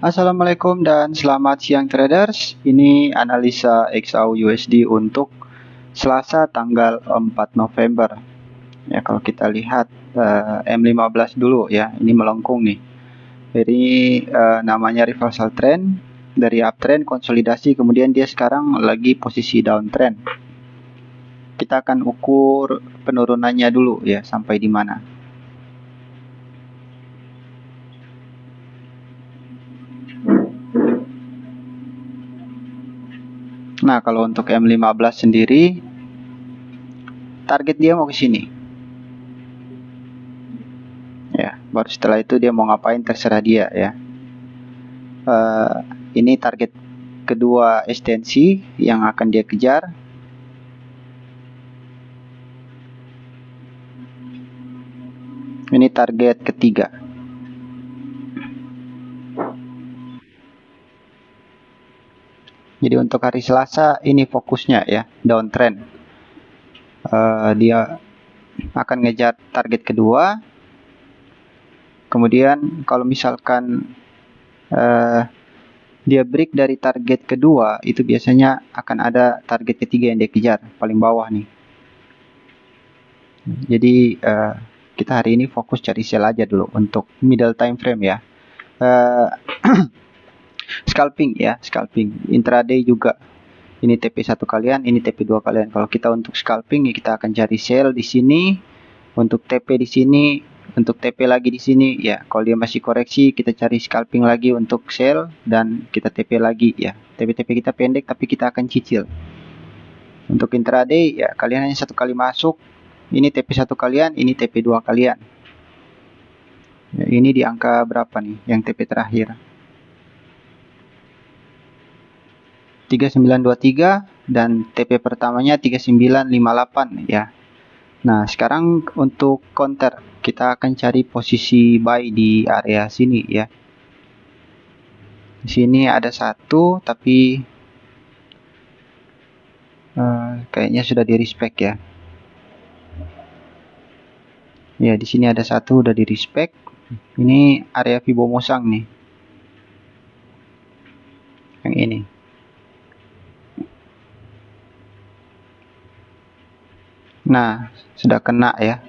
Assalamualaikum dan selamat siang traders. Ini analisa XAU USD untuk Selasa tanggal 4 November. Ya, kalau kita lihat M15 dulu ya, ini melengkung nih. Jadi namanya reversal trend dari uptrend konsolidasi, kemudian dia sekarang lagi posisi downtrend. Kita akan ukur penurunannya dulu ya, sampai di mana. Nah, kalau untuk M15 sendiri, target dia mau ke sini. Ya, baru setelah itu dia mau ngapain terserah dia ya. Ini target kedua ekstensi yang akan dia kejar. Ini target ketiga. Jadi untuk hari Selasa ini fokusnya ya, downtrend. Dia akan ngejar target kedua. Kemudian kalau misalkan dia break dari target kedua, itu biasanya akan ada target ketiga yang dia kejar, paling bawah nih. Jadi kita hari ini fokus cari sell aja dulu untuk middle time frame ya. Scalping ya, scalping. Intraday juga. Ini TP1 kalian, ini TP2 kalian. Kalau kita untuk scalping ya kita akan cari sell di sini, untuk TP di sini, untuk TP lagi di sini ya. Kalau dia masih koreksi, kita cari scalping lagi untuk sell dan kita TP lagi ya. TP-TP kita pendek tapi kita akan cicil. Untuk intraday ya kalian hanya satu kali masuk. Ini TP1 kalian, ini TP2 kalian. Ya, ini di angka berapa nih yang TP terakhir? 3923 dan TP pertamanya 3958 ya. Nah, sekarang untuk counter kita akan cari posisi buy di area sini ya. Di sini ada satu tapi kayaknya sudah di respect ya. Ya, di sini ada satu udah di respect. Ini area Fibonacci nih. Yang ini. Nah, sudah kena ya.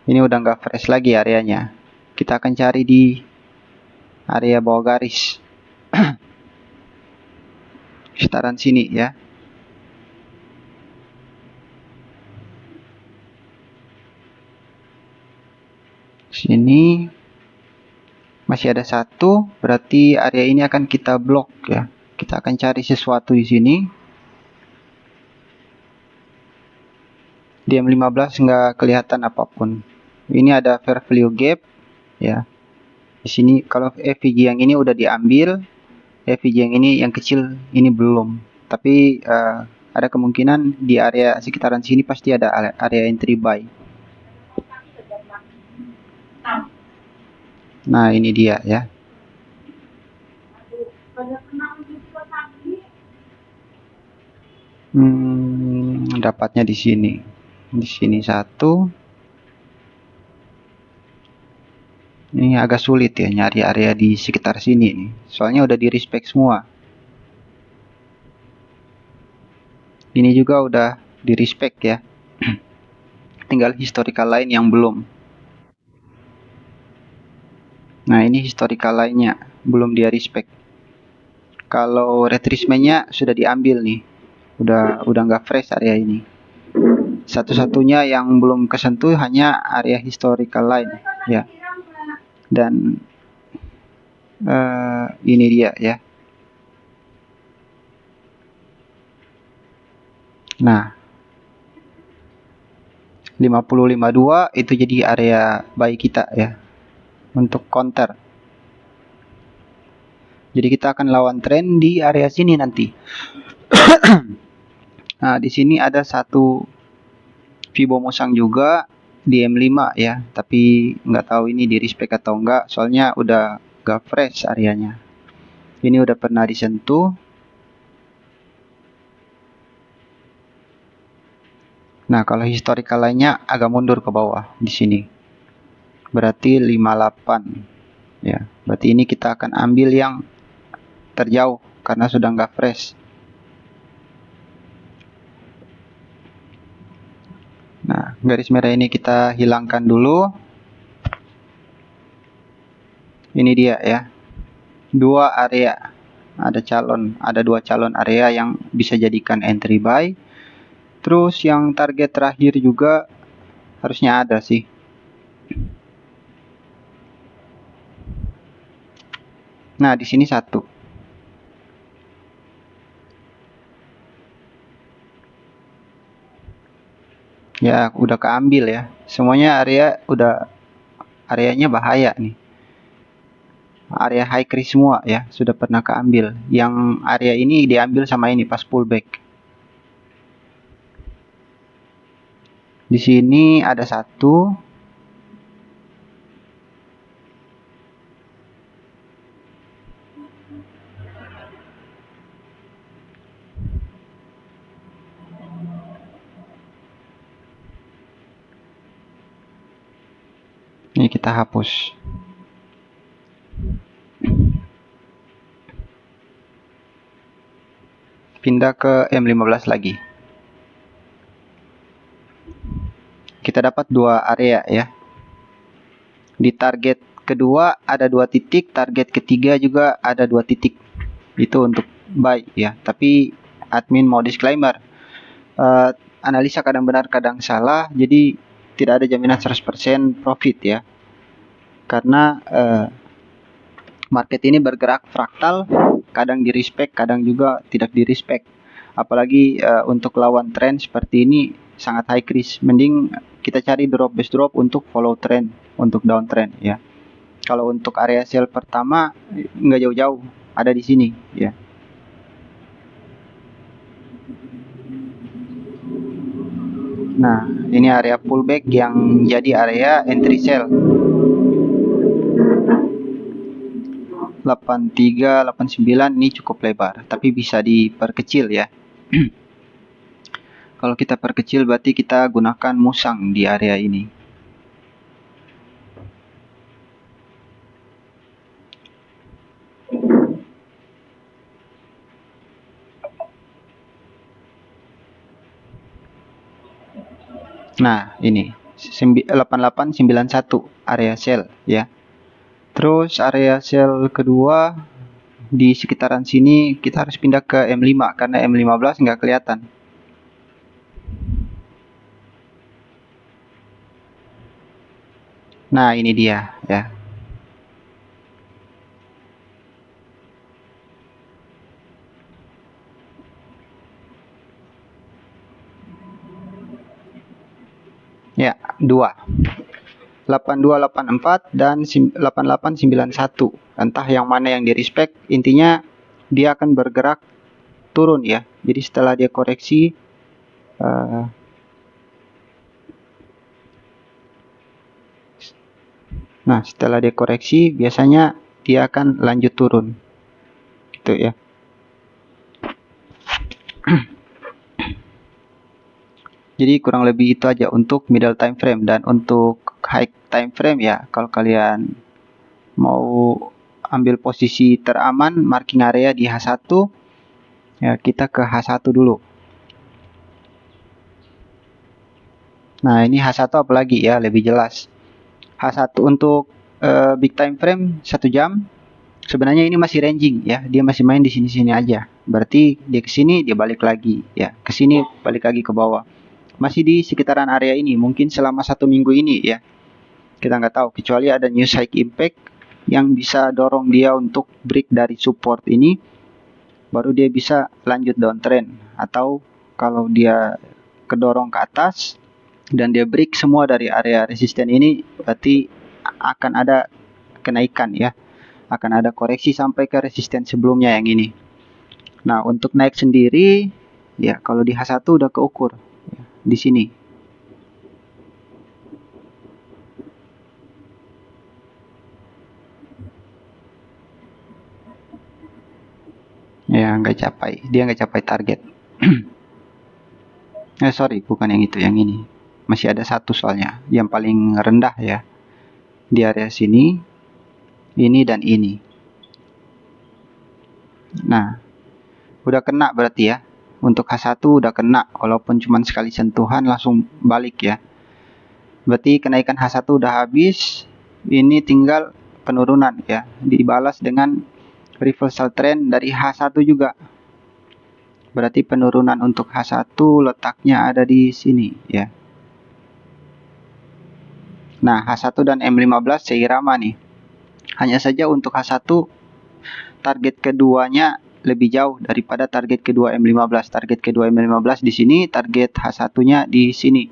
Ini udah nggak fresh lagi areanya. Kita akan cari di area bawah garis. Sekitaran sini ya. Sini masih ada satu, berarti area ini akan kita blok ya. Kita akan cari sesuatu di sini. Di M15 nggak kelihatan apapun. Ini ada fair value gap ya. Di sini kalau FVG yang ini udah diambil, FVG yang ini yang kecil ini belum. Tapi ada kemungkinan di area sekitaran sini pasti ada area entry buy. Nah, ini dia ya. Dapatnya di sini. Di sini satu. Ini agak sulit ya nyari area di sekitar sini nih. Soalnya udah di respect semua. Ini juga udah di respect ya. Tinggal historical lain yang belum. Nah, ini historical lainnya belum dia respect. Kalau retracement-nya sudah diambil nih. Udah nggak fresh area ini. Satu-satunya yang belum kesentuh hanya area historical line ya. Dan ini dia ya. Nah, 50.52 itu jadi area buy kita ya untuk counter. Jadi kita akan lawan tren di area sini nanti. Nah, di sini ada satu Fibonacci juga di M5 ya, tapi nggak tahu ini di respect atau enggak, soalnya udah gak fresh areanya. Ini udah pernah disentuh. Nah, kalau historical lainnya agak mundur ke bawah di sini. Berarti 58 ya. Berarti ini kita akan ambil yang terjauh karena sudah nggak fresh. Nah, garis merah ini kita hilangkan dulu. Ini dia ya, dua area. Ada dua calon area yang bisa jadikan entry buy. Terus yang target terakhir juga harusnya ada sih. Nah, di sini satu. Ya, udah keambil ya. Semuanya areanya bahaya nih. Area high risk semua ya, sudah pernah keambil. Yang area ini diambil sama ini pas pullback. Di sini ada satu. Ini kita hapus. Pindah ke M15 lagi. Kita dapat dua area ya. Di target kedua ada 2 titik, target ketiga juga ada 2 titik. Itu untuk buy ya. Tapi admin mau disclaimer, analisa kadang benar kadang salah, jadi tidak ada jaminan 100% profit ya. Karena market ini bergerak fraktal, kadang di respect, kadang juga tidak di respect. Apalagi untuk lawan tren seperti ini sangat high risk. Mending kita cari drop base drop untuk follow trend, untuk downtrend ya. Kalau untuk area sell pertama nggak jauh-jauh, ada di sini ya. Nah, ini area pullback yang jadi area entry sell. 83, 89 ini cukup lebar, tapi bisa diperkecil ya. Kalau kita perkecil berarti kita gunakan musang di area ini. Nah, ini 8891 area sell ya. Terus area sell kedua di sekitaran sini kita harus pindah ke M5 karena M15 nggak kelihatan. Nah, ini dia ya. Ya, 2. 8284 dan 8891. Entah yang mana yang di respect, intinya dia akan bergerak turun ya. Jadi setelah dia koreksi nah, setelah dia koreksi biasanya dia akan lanjut turun. Gitu ya. Jadi kurang lebih itu aja untuk middle time frame. Dan untuk high time frame ya, kalau kalian mau ambil posisi teraman marking area di H1 ya, kita ke H1 dulu. Nah, ini H1 apalagi ya, lebih jelas. H1 untuk big time frame 1 jam. Sebenarnya ini masih ranging ya, dia masih main di sini-sini aja. Berarti dia ke sini, dia balik lagi ya, ke sini balik lagi ke bawah. Masih di sekitaran area ini, mungkin selama 1 minggu ini ya. Kita nggak tahu, kecuali ada news high impact yang bisa dorong dia untuk break dari support ini, baru dia bisa lanjut downtrend. Atau kalau dia kedorong ke atas dan dia break semua dari area resisten ini, berarti akan ada kenaikan ya, akan ada koreksi sampai ke resisten sebelumnya yang ini. Nah, untuk naik sendiri ya, kalau di H1 udah keukur ya, di sini. Ya, dia nggak capai target. Sorry, bukan yang itu, yang ini. Masih ada satu soalnya, yang paling rendah ya. Di area sini, ini dan ini. Nah, udah kena berarti ya. Untuk H1 udah kena, walaupun cuma sekali sentuhan langsung balik ya. Berarti kenaikan H1 udah habis, ini tinggal penurunan ya, dibalas dengan reversal trend dari H1 juga. Berarti penurunan untuk H1 letaknya ada di sini ya. Nah, H1 dan M15 seirama nih. Hanya saja untuk H1 target keduanya lebih jauh daripada target kedua M15. Target kedua M15 di sini, target H1-nya di sini.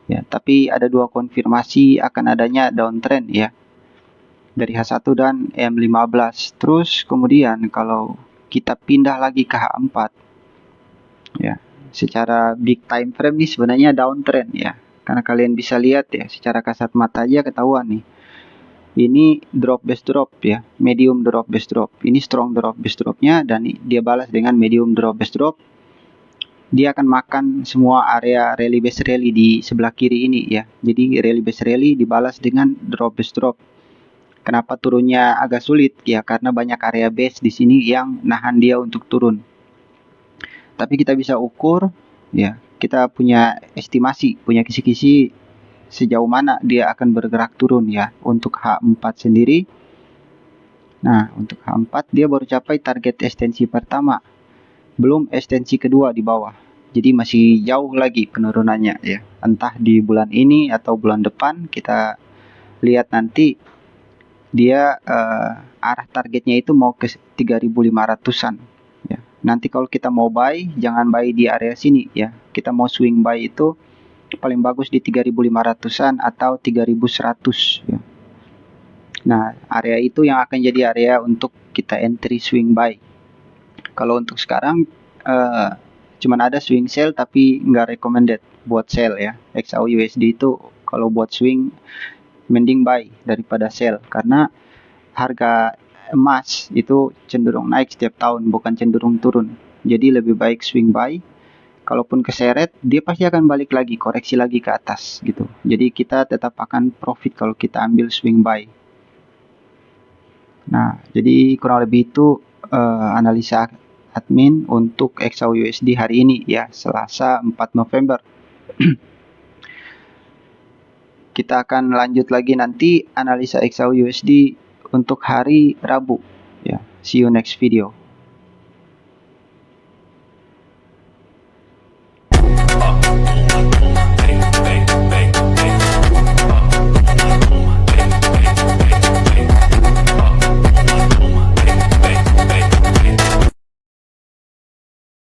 Ya, tapi ada dua konfirmasi akan adanya downtrend ya. Dari H1 dan M15. Terus kemudian kalau kita pindah lagi ke H4 ya, secara big time frame nih sebenarnya downtrend ya. Karena kalian bisa lihat ya, secara kasat mata aja ketahuan nih. Ini drop base drop ya, medium drop base drop. Ini strong drop base dropnya dan dia balas dengan medium drop base drop. Dia akan makan semua area rally base rally di sebelah kiri ini ya. Jadi rally base rally dibalas dengan drop base drop. Kenapa turunnya agak sulit ya? Karena banyak area base di sini yang nahan dia untuk turun. Tapi kita bisa ukur ya. Kita punya estimasi, punya kisi-kisi sejauh mana dia akan bergerak turun ya untuk H4 sendiri. Nah, untuk H4 dia baru capai target ekstensi pertama, belum ekstensi kedua di bawah. Jadi masih jauh lagi penurunannya ya. Entah di bulan ini atau bulan depan, kita lihat nanti dia arah targetnya itu mau ke 3.500-an ya. Nanti kalau kita mau buy, jangan buy di area sini ya. Kita mau swing buy itu paling bagus di 3.500-an atau 3.100 ya. Nah, area itu yang akan jadi area untuk kita entry swing buy. Kalau untuk sekarang cuman ada swing sell tapi nggak recommended buat sell ya. XAUUSD itu kalau buat swing mending buy daripada sell, karena harga emas itu cenderung naik setiap tahun, bukan cenderung turun. Jadi lebih baik swing buy. Kalaupun keseret, dia pasti akan balik lagi, koreksi lagi ke atas gitu. Jadi kita tetap akan profit kalau kita ambil swing buy. Nah, jadi kurang lebih itu analisa admin untuk XAUUSD hari ini ya, Selasa 4 November. Kita akan lanjut lagi nanti analisa XAUUSD untuk hari Rabu ya. See you next video.